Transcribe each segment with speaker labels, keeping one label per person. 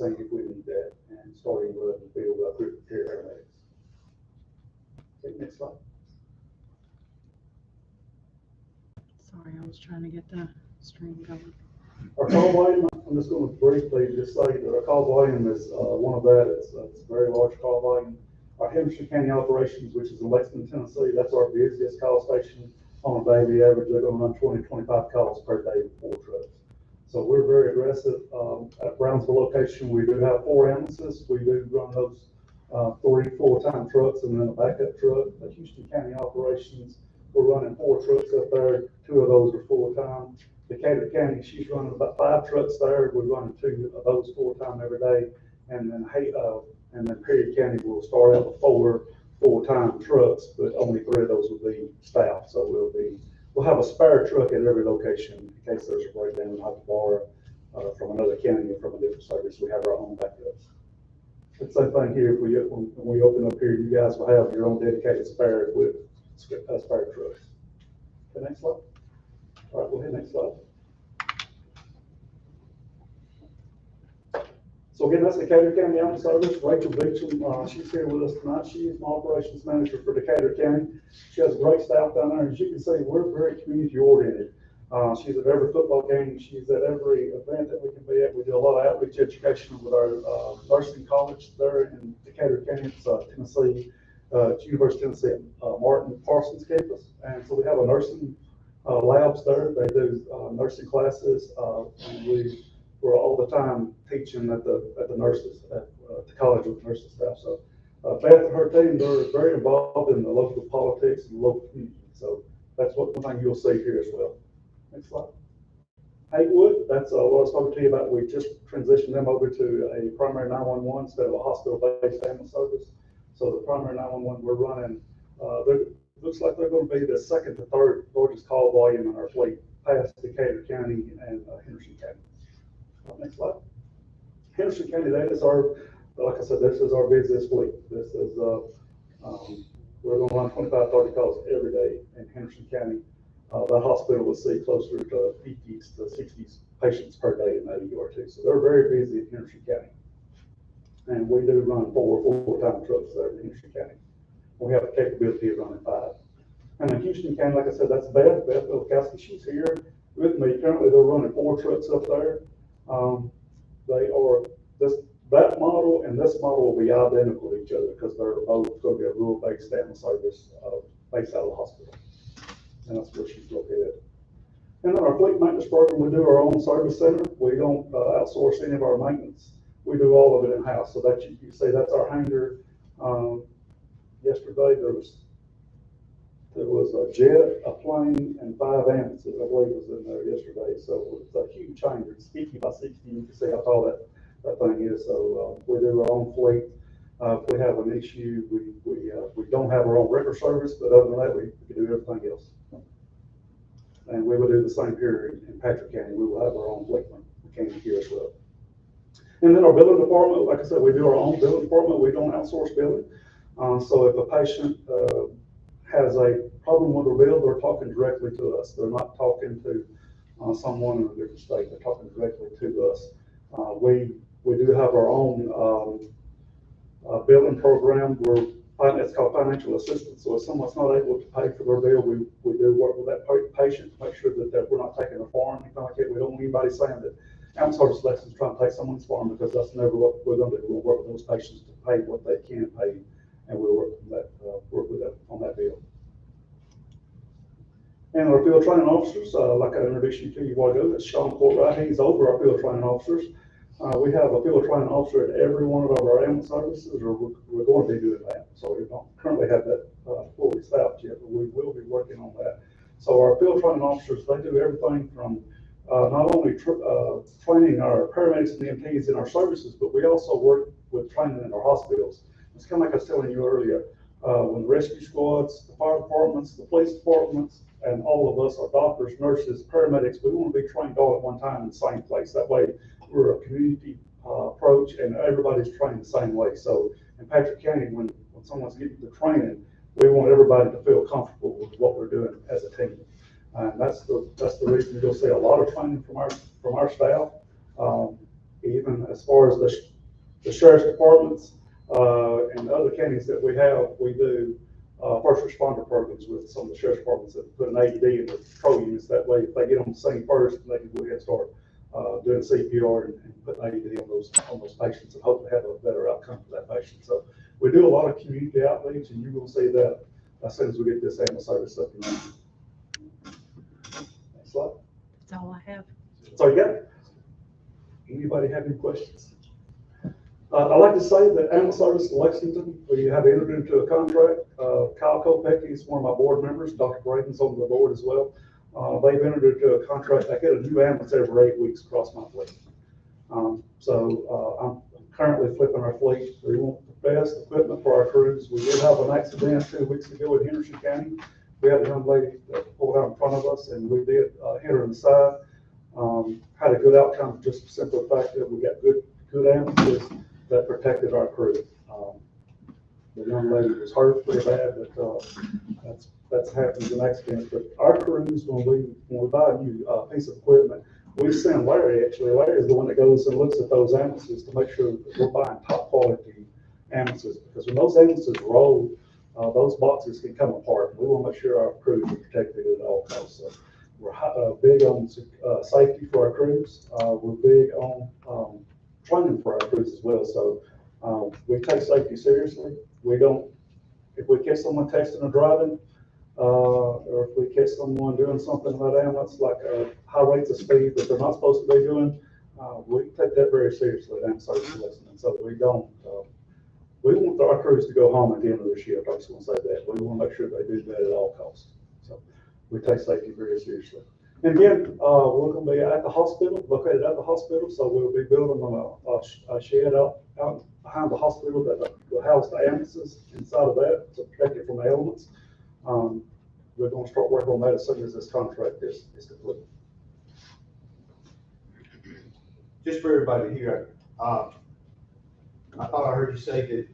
Speaker 1: seeing if we need that and starting with the field critical care paramedics. Okay, next slide.
Speaker 2: Sorry, I was trying to get the stream going.
Speaker 1: Our call volume, I'm just going to briefly just say that our call volume is one of that. It's a very large call volume. Our Henderson County operations, which is in Lexington, Tennessee, that's our busiest call station. On a daily average, they're going to run 20 to 25 calls per day with 4 trucks. So we're very aggressive. At Brownsville location, we do have 4 ambulances. We do run those 3 full-time trucks and then a backup truck. The Houston County operations, we're running 4 trucks up there. 2 of those are full-time. Decatur County, she's running about 5 trucks there. We're running 2 of those full-time every day. And then Perry County will start out with 4 full-time trucks, but only 3 of those will be staff. So we'll have a spare truck at every location in case there's a breakdown. We'll have to borrow from another county or from a different service. We have our own backups. The same thing here. When we open up here, you guys will have your own dedicated spare trucks. The next slide. All right, go ahead, next slide. So again, that's Decatur County Ambulance Service. Rachel Beecham, she's here with us tonight. She is my operations manager for Decatur County. She has a great staff down there. As you can see, we're very community oriented. She's at every football game. She's at every event that we can be at. We do a lot of outreach education with our nursing college there in Decatur County. It's Tennessee, University of Tennessee, Martin Parsons campus. And so we have a nursing labs there. They do nursing classes, and we're all the time teaching at the nurses at the college with nursing staff. So Beth and her team, they're very involved in the local politics and local community. So that's one thing you'll see here as well. Next slide. Hatewood, that's what I was talking to you about. We just transitioned them over to a primary 911 instead of a hospital-based ambulance service. So the primary 911 we're running, looks like they're going to be the 2nd to 3rd largest call volume in our fleet, past Decatur County and Henderson County. Next slide. Henderson County, that is our, like I said, this is our busiest fleet. This is, we're going to run 25, 30 calls every day in Henderson County. That hospital will see closer to 50s to 60s patients per day in that ER too. So they're very busy in Henderson County. And we do run 4 full-time trucks there in Henderson County. We have the capability of running 5. And in Houston County, like I said, that's Beth Ilkowski. She's here with me. Currently, they're running 4 trucks up there. They are that model and this model will be identical to each other because they're both going to be a rural-based ambulance service based out of the hospital, and that's where she's located. And in our fleet maintenance program, we do our own service center. We don't outsource any of our maintenance. We do all of it in house. So that you see, that's our hangar. Yesterday there was a jet, a plane, and 5 ambulances, I believe, was in there yesterday. So it's a huge hangar. It's 50 by 60. You can see how tall that thing is. So we do our own fleet. If we have an issue, we don't have our own record service, but other than that, we can do everything else. And we will do the same here in Patrick County. We will have our own fleet mechanic here as well. And then our billing department, like I said, we do our own billing department. We don't outsource billing. So if a patient has a problem with their bill, they're talking directly to us. They're not talking to someone in a different state. They're talking directly to us. We do have our own billing program where it's called financial assistance. So if someone's not able to pay for their bill, we do work with that patient to make sure that we're not taking a farm, anything like that. We don't want anybody saying that ambulance service Lexington's trying to take someone's farm, because that's never what we're going to do. We'll work with those patients to pay what they can pay, and we'll work with that on that bill. And our field training officers, like I introduced you to you a while ago, that's Sean Courtwright. He's over our field training officers. We have a field training officer at every one of our ambulance services, or we're going to be doing that. So we don't currently have that fully staffed yet, but we will be working on that. So our field training officers, they do everything from not only training our paramedics and EMTs in our services, but we also work with training in our hospitals. It's kind of like I was telling you earlier, when the rescue squads, the fire departments, the police departments, and all of us, our doctors, nurses, paramedics, we want to be trained all at one time in the same place. That way, we're a community approach, and everybody's trained the same way. So in Patrick County, when someone's getting the training, we want everybody to feel comfortable with what we're doing as a team. And that's the reason you'll see a lot of training from our staff. even as far as the sheriff's departments, and other counties that we have, we do, first responder programs with some of the sheriff's departments that put an AED in the patrol units. That way, if they get on the scene first, they can go ahead and start, doing CPR and put an AED on those patients and hopefully have a better outcome for that patient. So we do a lot of community outreach, and you're gonna see that as soon as we get this ambulance service up and running. Next slide.
Speaker 2: That's all I have.
Speaker 1: So you got it. Anybody have any questions? I'd like to say that Animal Service in Lexington, we have entered into a contract. Kyle Kopecki is one of my board members. Dr. Braden's on the board as well. They've entered into a contract. I get a new ambulance every 8 weeks across my fleet. I'm currently flipping our fleet. We want the best equipment for our crews. We did have an accident 2 weeks ago in Henderson County. We had a young lady that pulled out in front of us, and we did hit her in the side. Had a good outcome, just the simple fact that we got good ambulances that protected our crew. The young lady was hurt pretty bad, but that's happens in accidents. But our crews, when we buy a new piece of equipment, we send Larry. Actually, Larry is the one that goes and looks at those ambulances to make sure that we're buying top quality ambulances, because when those ambulances roll, those boxes can come apart. We want to make sure our crews are protected at all costs. So we're big on safety for our crews. We're big on training for our crews as well. So we take safety seriously. We don't, if we catch someone texting or driving, or if we catch someone doing something about ambulance, like high rates of speed that they're not supposed to be doing, we take that very seriously at Service Lexington. So we don't, we want our crews to go home at the end of their shift. I just want to say that. We want to make sure they do that at all costs. So we take safety very seriously. And again, we're going to be at the hospital, located at the hospital. So we'll be building a shed out behind the hospital that will house the ambulances inside of that to protect it from the elements. We're going to start working on that as soon as this contract is complete.
Speaker 3: Just for everybody here, I thought I heard you say that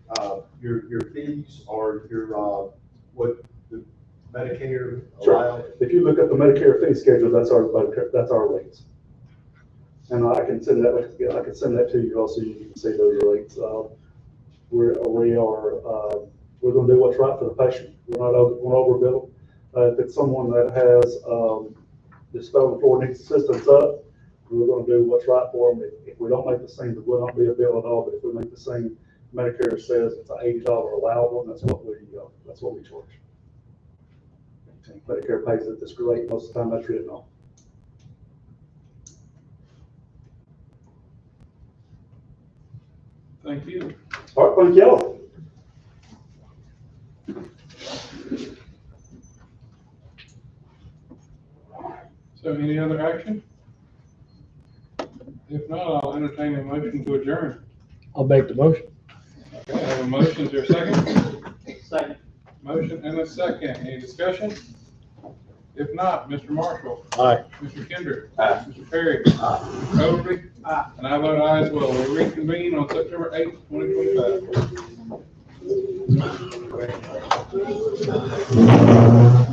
Speaker 3: your fees are your what the Medicare allows.
Speaker 1: Sure. If you look at the Medicare fee schedule, that's our rates. And I can send that to you also. You can see those rates. We're going to do what's right for the patient. We're not overbill. If it's someone that has the stone floor needs assistance up, we're going to do what's right for them. If we don't make the same, there will not be a bill at all. But if we make the same, Medicare says it's an $80 allowable, and that's what we charge. Medicare pays at this rate. Most of the time, that's written off.
Speaker 4: Thank you.
Speaker 1: All right, thank y'all.
Speaker 4: So any other action? If not, I'll entertain a motion to adjourn.
Speaker 5: I'll make the motion.
Speaker 4: Okay, I have a motion. Is there a second?
Speaker 5: Second.
Speaker 4: Motion and a second. Any discussion? If not, Mr. Marshall.
Speaker 5: Aye.
Speaker 4: Mr. Kendrick.
Speaker 5: Aye.
Speaker 4: Mr. Perry. Aye. Mr. Overby. Aye. And I vote aye as well. We reconvene on September 8th, 2025.